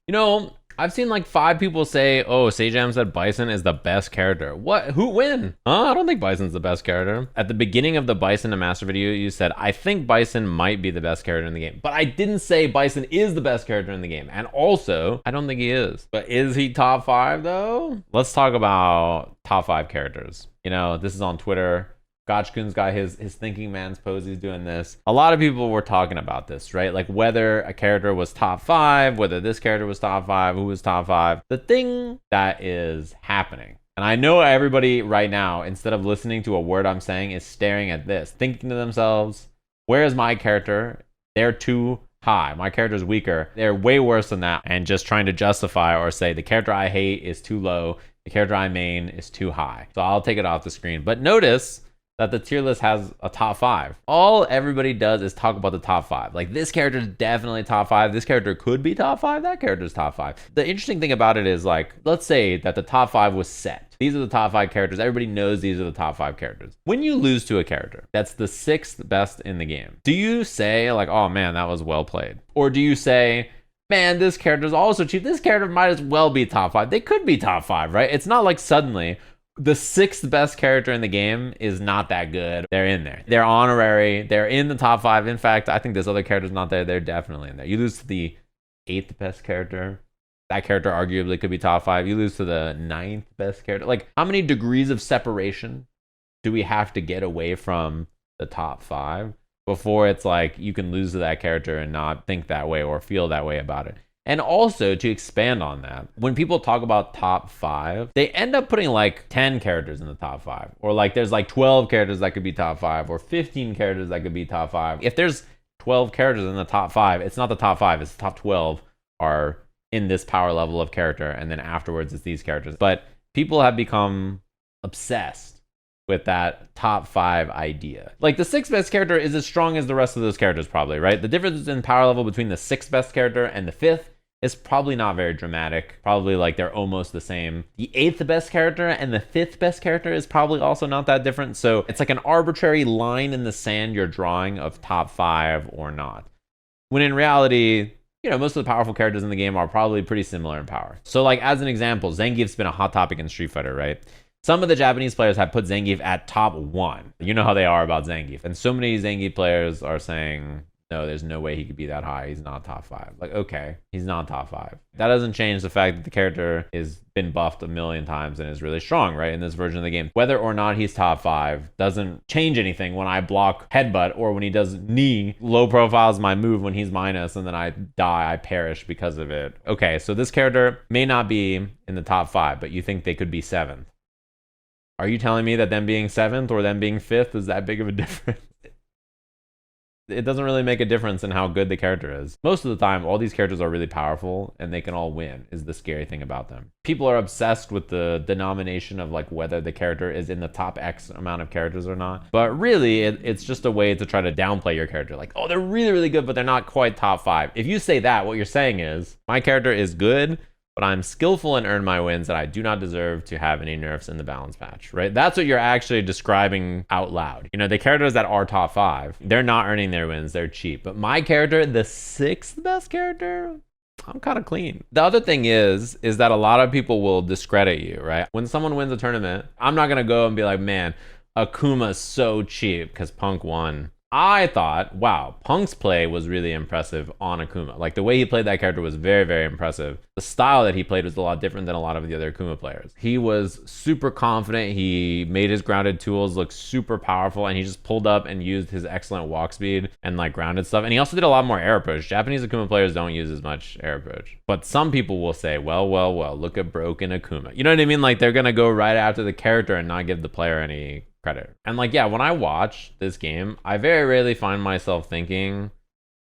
You know, I've seen like 5 people say, oh, Sajam said Bison is the best character. What? Who win? Huh? I don't think Bison's the best character. At the beginning of the Bison to Master video, you said, I think Bison might be the best character in the game. But I didn't say Bison is the best character in the game. And also, I don't think he is. But is he top 5 though? Let's talk about top 5 characters. You know, this is on Twitter. Gotchkun's got his thinking man's pose. He's doing this. A lot of people were talking about this, right? Like whether a character was top 5, whether this character was top 5, who was top 5. The thing that is happening, and I know everybody right now, instead of listening to a word I'm saying, is staring at this, thinking to themselves, where is my character? They're too high. My character's weaker. They're way worse than that. And just trying to justify or say the character I hate is too low. The character I main is too high. So I'll take it off the screen. But notice that the tier list has a top 5. All everybody does is talk about the top 5. Like this character is definitely top 5. This character could be top 5. That character's top 5. The interesting thing about it is like, let's say that the top 5 was set. These are the top 5 characters. Everybody knows these are the top 5 characters. When you lose to a character that's the 6th best in the game, do you say like, oh man, that was well played? Or do you say, man, this character is also cheap. This character might as well be top 5. They could be top 5, right? It's not like suddenly the 6th best character in the game is not that good. They're in there. They're honorary. They're in the top 5. In fact, I think this other character's not there. They're definitely in there. You lose to the 8th best character. That character arguably could be top 5. You lose to the 9th best character. Like, how many degrees of separation do we have to get away from the top 5 before it's like you can lose to that character and not think that way or feel that way about it? And also, to expand on that, when people talk about top 5, they end up putting like 10 characters in the top 5. Or like there's like 12 characters that could be top 5 or 15 characters that could be top 5. If there's 12 characters in the top 5, it's not the top 5, it's the top 12 are in this power level of character. And then afterwards, it's these characters. But people have become obsessed with that top 5 idea. Like the 6th best character is as strong as the rest of those characters probably, right? The difference in power level between the 6th best character and the 5th is probably not very dramatic. Probably like they're almost the same. The 8th best character and the 5th best character is probably also not that different. So it's like an arbitrary line in the sand you're drawing of top 5 or not. When in reality, you know, most of the powerful characters in the game are probably pretty similar in power. So like as an example, Zangief's been a hot topic in Street Fighter, right? Some of the Japanese players have put Zangief at top 1. You know how they are about Zangief. And so many Zangief players are saying, no, there's no way he could be that high. He's not top 5. Like, okay, he's not top 5. That doesn't change the fact that the character has been buffed a million times and is really strong, right, in this version of the game. Whether or not he's top 5 doesn't change anything when I block headbutt or when he does knee. Low profiles my move when he's minus and then I die, I perish because of it. Okay, so this character may not be in the top 5, but you think they could be 7th. Are you telling me that them being 7th or them being 5th is that big of a difference? It doesn't really make a difference in how good the character is. Most of the time, all these characters are really powerful and they can all win, is the scary thing about them. People are obsessed with the denomination of like whether the character is in the top X amount of characters or not. But really, it's just a way to try to downplay your character. Like, oh, they're really, really good, but they're not quite top 5. If you say that, what you're saying is, my character is good, but I'm skillful and earn my wins, and I do not deserve to have any nerfs in the balance patch, right? That's what you're actually describing out loud. You know, the characters that are top 5, they're not earning their wins, they're cheap. But my character, the 6th best character, I'm kind of clean. The other thing is that a lot of people will discredit you, right? When someone wins a tournament, I'm not gonna go and be like, man, Akuma's so cheap because Punk won. I thought, wow, Punk's play was really impressive on Akuma. Like the way he played that character was very, very impressive. The style that he played was a lot different than a lot of the other Akuma players. He was super confident. He made his grounded tools look super powerful, and he just pulled up and used his excellent walk speed and like grounded stuff. And he also did a lot more air approach. Japanese Akuma players don't use as much air approach. But some people will say, well, look at broken Akuma. You know what I mean? Like they're gonna go right after the character and not give the player any credit. And like, yeah, when I watch this game, I very rarely find myself thinking,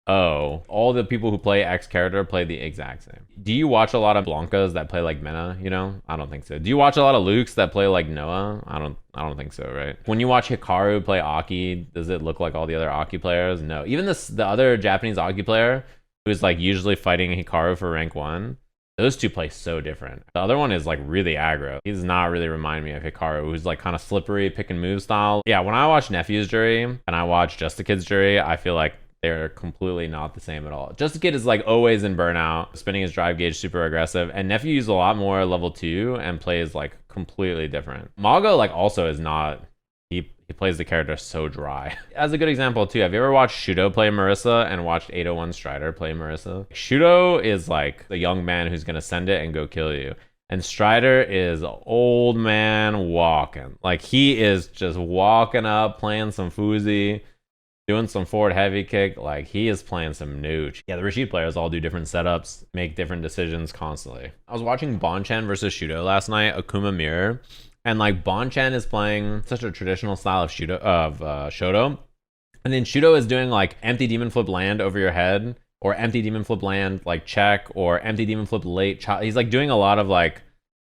oh, all the people who play X character play the exact same. Do you watch a lot of Blankas that play like Mena, you know? I don't think so. Do you watch a lot of Lukes that play like Noah? I don't think so, right? When you watch Hikaru play Aki, does it look like all the other Aki players? No. Even the other Japanese Aki player who's like usually fighting Hikaru for rank 1, those two play so different. The other one is like really aggro. He does not really remind me of Hikaru, who's like kind of slippery pick and move style. Yeah, when I watch Nephew's Jury and I watch Just the Kid's Jury, I feel like They're completely not the same at all. Just Kid is like always in burnout, spinning his drive gauge super aggressive, and Nephew uses a lot more level 2 and plays like completely different. Mago like also is not, he plays the character so dry. As a good example too, have you ever watched Shudo play Marissa and watched 801 Strider play Marissa? Shudo is like the young man who's gonna send it and go kill you. And Strider is old man walking. Like he is just walking up, playing some Foozy, doing some forward heavy kick. Like he is playing some nooch. Yeah, the Rashid players all do different setups, make different decisions constantly. I was watching Bonchan versus Shudo last night, Akuma Mirror, and like Bonchan is playing such a traditional style of Shoto, and then Shudo is doing like empty demon flip land over your head, or empty demon flip land like check, or empty demon flip late. He's like doing a lot of like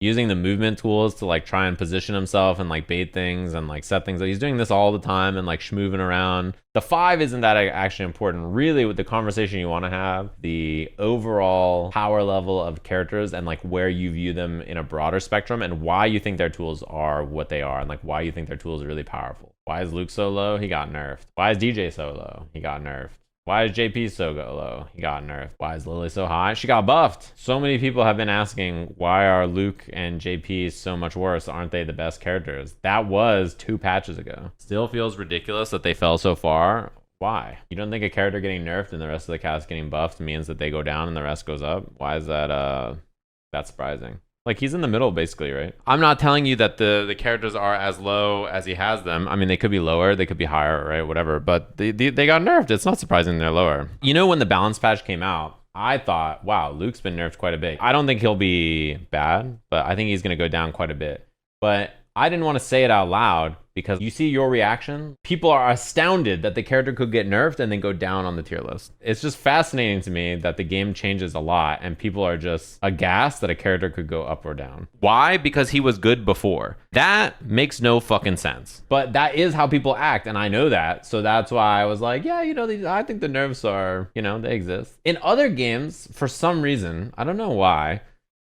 using the movement tools to like try and position himself and like bait things and like set things. He's doing this all the time and like schmooving around. The 5 isn't that actually important. Really, with the conversation you want to have, the overall power level of characters and like where you view them in a broader spectrum and why you think their tools are what they are and like why you think their tools are really powerful. Why is Luke so low? He got nerfed. Why is DJ so low? He got nerfed. Why is JP so low? He got nerfed. Why is Lily so high? She got buffed. So many people have been asking, why are Luke and JP so much worse? Aren't they the best characters? That was 2 patches ago. Still feels ridiculous that they fell so far. Why? You don't think a character getting nerfed and the rest of the cast getting buffed means that they go down and the rest goes up? Why is that that's surprising? Like, he's in the middle, basically, right? I'm not telling you that the characters are as low as he has them. I mean, they could be lower, they could be higher, right? Whatever. But they got nerfed. It's not surprising they're lower. You know, when the balance patch came out, I thought, wow, Luke's been nerfed quite a bit. I don't think he'll be bad, but I think he's going to go down quite a bit. But I didn't want to say it out loud because you see your reaction. People are astounded that the character could get nerfed and then go down on the tier list. It's just fascinating to me that the game changes a lot and people are just aghast that a character could go up or down. Why? Because he was good before. That makes no fucking sense. But that is how people act, and I know that. So that's why I was like, yeah, you know, I think the nerfs are, you know, they exist. In other games, for some reason, I don't know why,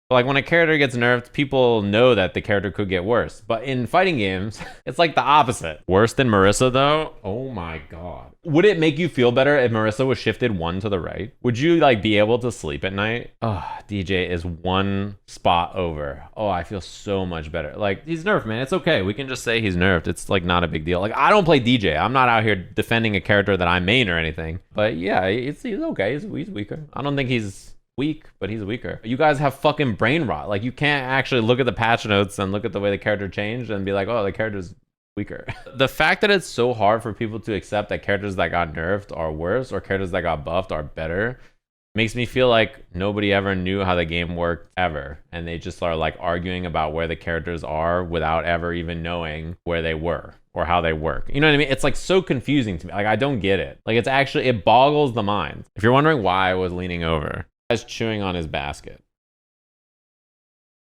but like when a character gets nerfed, people know that the character could get worse. But in fighting games, it's like the opposite. Worse than Marissa though? Oh my god. Would it make you feel better if Marissa was shifted 1 to the right? Would you like be able to sleep at night? Oh, DJ is 1 spot over. Oh, I feel so much better. Like, he's nerfed, man. It's okay. We can just say he's nerfed. It's like not a big deal. Like, I don't play DJ. I'm not out here defending a character that I main or anything. But yeah, he's okay. He's weaker. I don't think he's weak, but he's weaker. You guys have fucking brain rot. Like, you can't actually look at the patch notes and look at the way the character changed and be like, oh, the character's weaker. The fact that it's so hard for people to accept that characters that got nerfed are worse or characters that got buffed are better makes me feel like nobody ever knew how the game worked ever, and they just are like arguing about where the characters are without ever even knowing where they were or how they work. You know what I mean? It's like so confusing to me. Like, I don't get it. Like, it's actually, it boggles the mind. If you're wondering why I was leaning over, guy's chewing on his basket.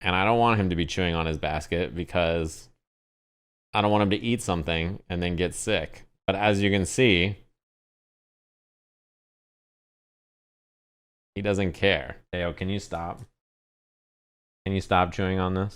And I don't want him to be chewing on his basket because I don't want him to eat something and then get sick. But as you can see, he doesn't care. Hey, yo, can you stop? Can you stop chewing on this?